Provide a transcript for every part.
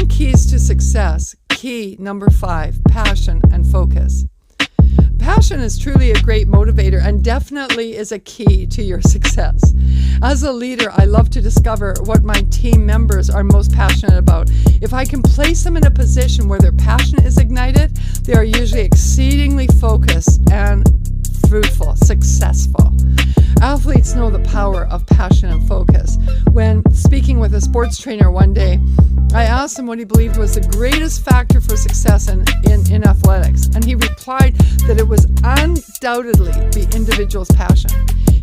10 keys to success. Key number 5, passion and focus. Passion is truly a great motivator and definitely is a key to your success. As a leader, I love to discover what my team members are most passionate about. If I can place them in a position where their passion is ignited, they are usually exceedingly focused and fruitful, successful. Athletes know the power of passion and focus. When speaking with a sports trainer one day, I asked him what he believed was the greatest factor for success in athletics, and he replied that it was undoubtedly the individual's passion.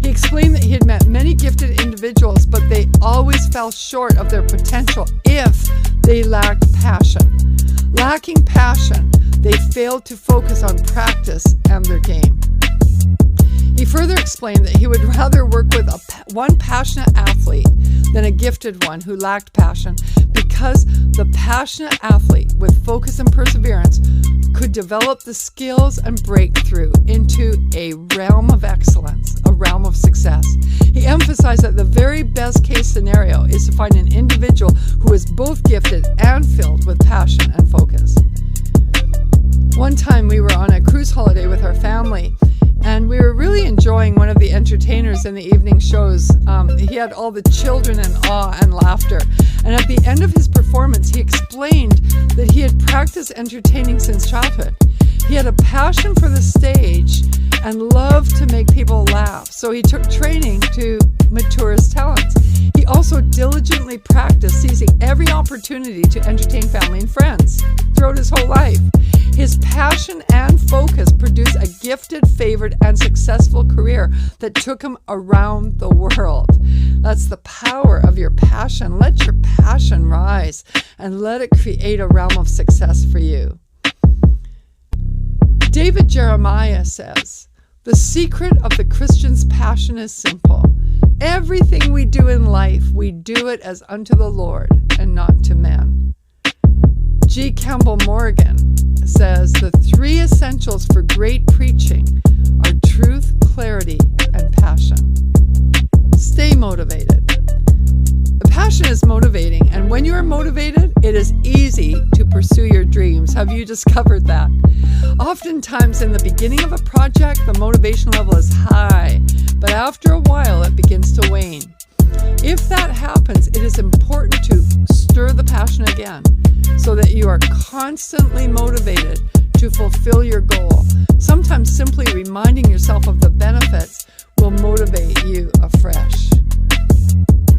He explained that he had met many gifted individuals, but they always fell short of their potential if they lacked passion. Lacking passion, they failed to focus on practice and their game. He further explained that he would rather work with one passionate athlete than a gifted one who lacked passion, because the passionate athlete with focus and perseverance could develop the skills and break through into a realm of excellence, a realm of success. He emphasized that the very best case scenario is to find an individual who is both gifted and filled with passion and focus. One time we were on a cruise holiday with our family, and we were really enjoying one of the entertainers in the evening shows. He had all the children in awe and laughter. And at the end of his performance, he explained that he had practiced entertaining since childhood. He had a passion for the stage and loved to make people laugh. So he took training to mature his talents. He also diligently practiced seizing every opportunity to entertain family and friends throughout his whole life. His passion and focus produced a gifted, favored, and successful career that took him around the world. That's the power of your passion. Let your passion rise and let it create a realm of success for you. David Jeremiah says, "The secret of the Christian's passion is simple. Everything we do in life, we do it as unto the Lord and not to men." G. Campbell Morgan says, "The 3 essentials for great preaching are truth, clarity, and passion." Stay motivated. The passion is motivating, and when you are motivated, it is easy to pursue your dreams. Have you discovered that? Oftentimes in the beginning of a project, the motivation level is high, but after a while it begins to wane. If that happens, it is important to stir the passion again so that you are constantly motivated to fulfill your goal. Sometimes simply reminding yourself of the benefits will motivate you afresh.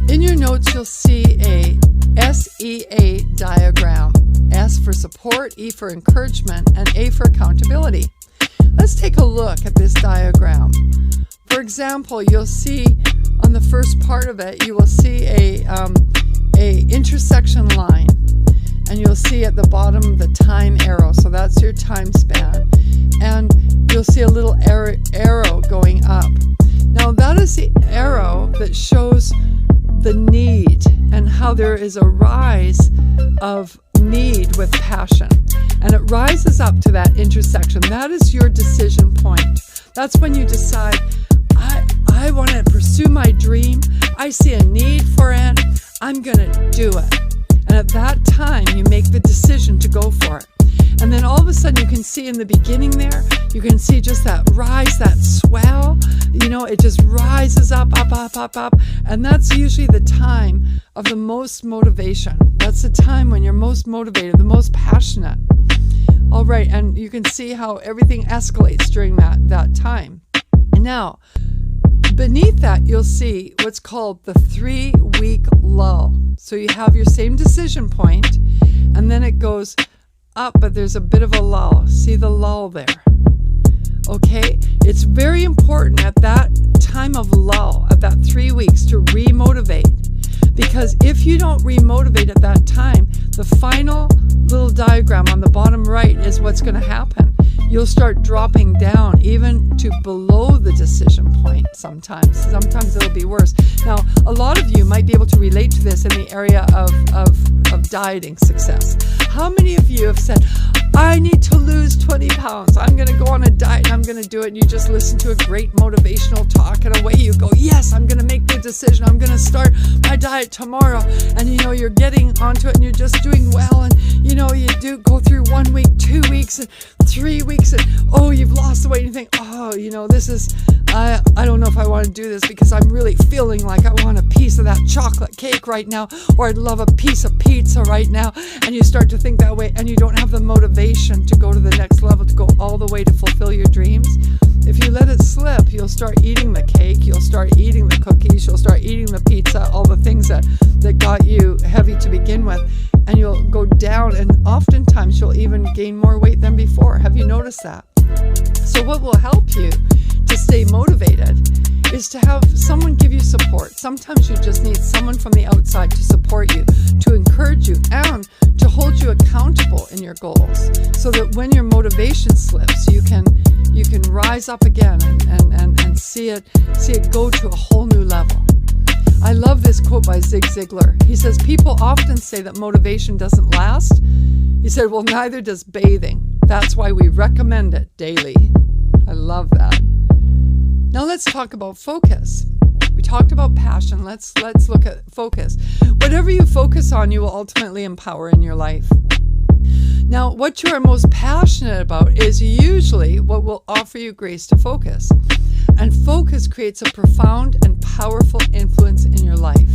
In your notes, you'll see a SEA diagram. S for support, E for encouragement, and A for accountability. Let's take a look at this diagram. For example, you'll see on the first part of it, you will see a intersection line, and you'll see at the bottom the time arrow. So that's your time span, and you'll see a little arrow going up. Now that is the arrow that shows the need and how there is a rise of need with passion, and it rises up to that intersection. That is your decision point. That's when you decide, I want to pursue my dream. I see a need for it. I'm going to do it. And at that time, you make the decision to go for it. And then all of a sudden, you can see in the beginning there, you can see just that rise, that swell. You know, it just rises up, up, up, up, up. And that's usually the time of the most motivation. That's the time when you're most motivated, the most passionate. All right, and you can see how everything escalates during that time. And now, beneath that, you'll see what's called the 3-week lull. So you have your same decision point, and then it goes up, but there's a bit of a lull. See the lull there? Okay, it's very important at that time of lull, at that 3 weeks, to remotivate. Because if you don't remotivate at that time, the final little diagram on the bottom right is what's going to happen. You'll start dropping down even to below the decision point sometimes. Sometimes it'll be worse. Now, a lot of you might be able to relate to this in the area of dieting success. How many of you have said, I need to lose 20 pounds. I'm going to go on a diet and I'm going to do it. And you just listen to a great motivational talk and away you go. Yes, I'm going to make the decision. I'm going to start my diet tomorrow. And you're getting onto it and you're just doing well. And you do go through 1 week, 2 weeks, and 3 weeks. And you've lost the weight. And you think, this is, I don't know if I want to do this because I'm really feeling like I want a piece of that chocolate cake right now, or I'd love a piece of pizza right now. And you start to think that way and you don't have the motivation to go to the next level, to go all the way to fulfill your dreams. If you let it slip, you'll start eating the cake, you'll start eating the cookies, you'll start eating the pizza, all the things that got you heavy to begin with, and you'll go down, and oftentimes you'll even gain more weight than before. Have you noticed that? So what will help you to stay motivated is to have someone give you support. Sometimes you just need someone from the outside to support you, to encourage you, and to hold you accountable in your goals, so that when your motivation slips, you can rise up again and see it go to a whole new level. I love this quote by Zig Ziglar. He says, people often say that motivation doesn't last. He said, well, neither does bathing. That's why we recommend it daily. I love that. Now let's talk about focus. We talked about passion. Let's look at focus. Whatever you focus on, you will ultimately empower in your life. Now, what you are most passionate about is usually what will offer you grace to focus. And focus creates a profound and powerful influence in your life.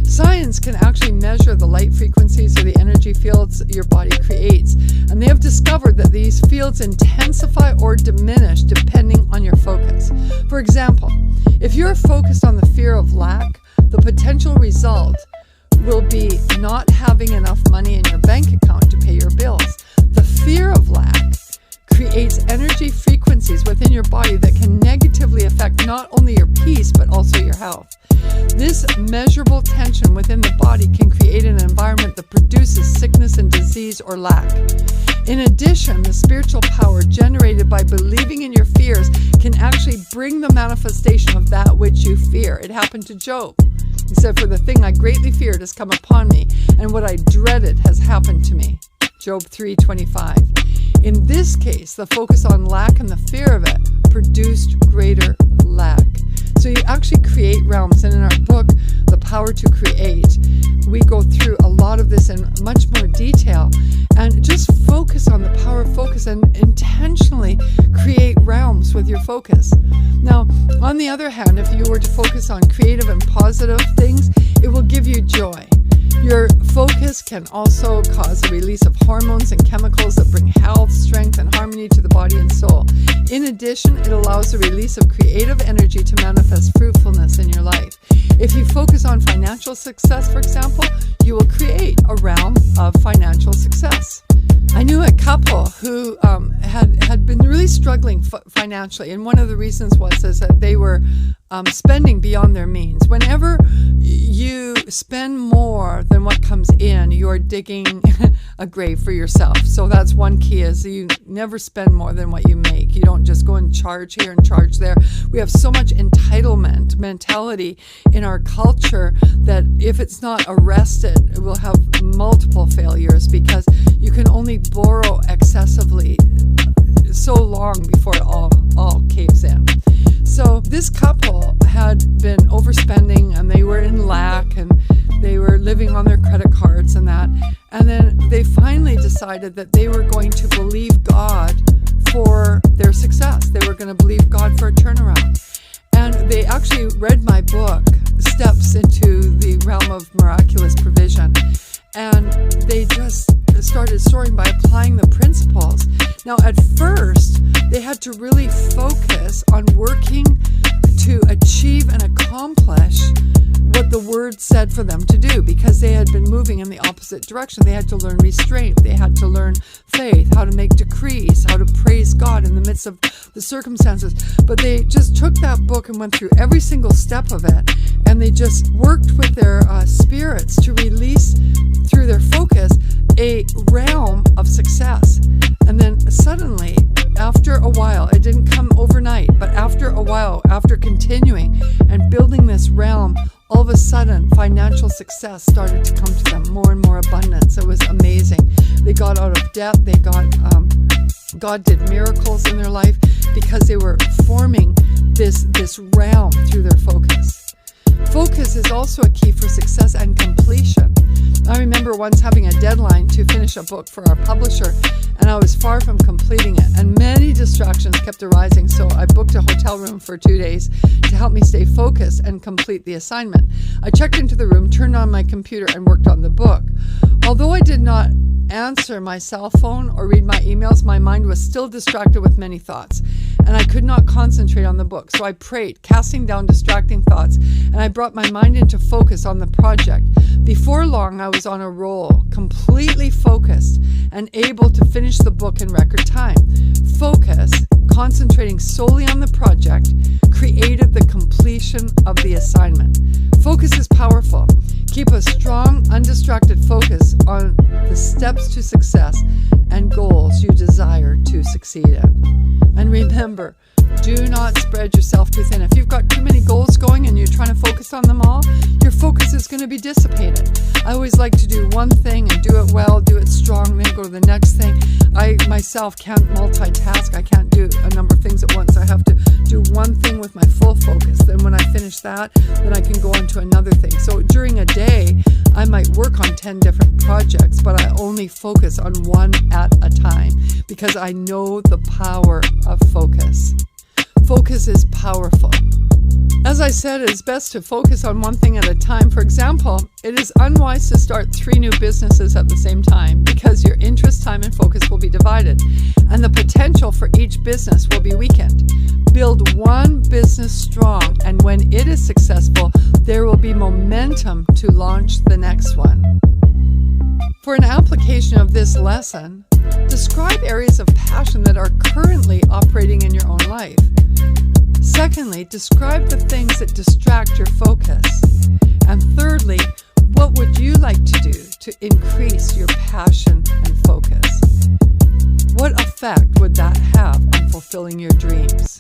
Science can actually measure the light frequencies or the energy fields your body creates. And they have discovered that these fields intensify or diminish depending on your focus. For example, if you're focused on the fear of lack, the potential result will be not having enough money in your bank account to pay your bills. The fear of lack creates energy frequencies within your body that can negatively affect not only your peace but also your health. This measurable tension within the body can create an environment that produces sickness and disease or lack. In addition, the spiritual power generated by believing in your fears can actually bring the manifestation of that which you fear. It happened to Job. He said, "For the thing I greatly feared has come upon me, and what I dreaded has happened to me." Job 3:25. In this case, the focus on lack and the fear of it produced greater lack. So you actually create realms. And in our book, The Power to Create, we go through a lot of this in much more detail. And just focus on the power of focus and intentionally create realms with your focus. Now, on the other hand, if you were to focus on creative and positive things, it will give you joy. Your focus can also cause the release of hormones and chemicals that bring health, strength, and harmony to the body and soul. In addition, it allows the release of creative energy to manifest fruitfulness in your life. If you focus on financial success, for example, you will create a realm of financial success. I knew a couple who had been really struggling financially, and one of the reasons was that they were spending beyond their means. Whenever you spend more than what comes in, you're digging a grave for yourself. So that's one key, is you never spend more than what you make. You don't just go and charge here and charge there. We have so much entitlement mentality in our culture that if it's not arrested, it will have multiple failures, because you can only borrow excessively so long before it all caves in. So this couple had been overspending, and they were in lack, and they were living on their credit cards and that. And then they finally decided that they were going to believe God for their success. They were going to believe God for a turnaround. And they actually read my book, Steps into the Realm of Miraculous Provision. And they just started soaring by applying the principles. Now, at first, they had to really focus on working to achieve and accomplish what the word said for them to do, because they had been moving in the opposite direction. They had to learn restraint. They had to learn faith, how to make decrees, how to praise God in the midst of the circumstances. But they just took that book and went through every single step of it, and they just worked with their spirits to release through their focus a realm of success. And then suddenly, after a while, it didn't come overnight, but after a while, after continuing and building this realm, all of a sudden, financial success started to come to them, more and more abundance. It was amazing. They got out of debt. God did miracles in their life because they were forming this realm through their focus. Focus is also a key for success and completion. I remember once having a deadline to finish a book for our publisher, and I was far from completing it, and many distractions kept arising, so I booked a hotel room for 2 days to help me stay focused and complete the assignment. I checked into the room, turned on my computer, and worked on the book. Although I did not answer my cell phone or read my emails, my mind was still distracted with many thoughts, and I could not concentrate on the book. So I prayed, casting down distracting thoughts, and I brought my mind into focus on the project. Before long, I was on a roll, completely focused and able to finish the book in record time. Focus, concentrating solely on the project, created the completion of the assignment. Focus is powerful. Keep a strong, undistracted focus on the steps to success and goals you desire to succeed in. And remember, do not spread yourself too thin. If you've got too many goals going and you're trying to focus on them all, your focus is going to be dissipated. I always like to do one thing and do it well, do it strong, then go to the next thing. I myself can't multitask. I can't do a number of things at once. I have to do one thing with my full focus. Then when I finish that, then I can go on to another thing. So during a day, I might work on 10 different projects, but I only focus on one at a time because I know the power of focus. Focus is powerful. As I said, it is best to focus on one thing at a time. For example, it is unwise to start 3 new businesses at the same time because your interest, time, and focus will be divided, and the potential for each business will be weakened. Build one business strong, and when it is successful, there will be momentum to launch the next one. For an application of this lesson, describe areas of passion that are currently operating in your own life. Secondly, describe the things that distract your focus. And thirdly, what would you like to do to increase your passion and focus? What effect would that have on fulfilling your dreams?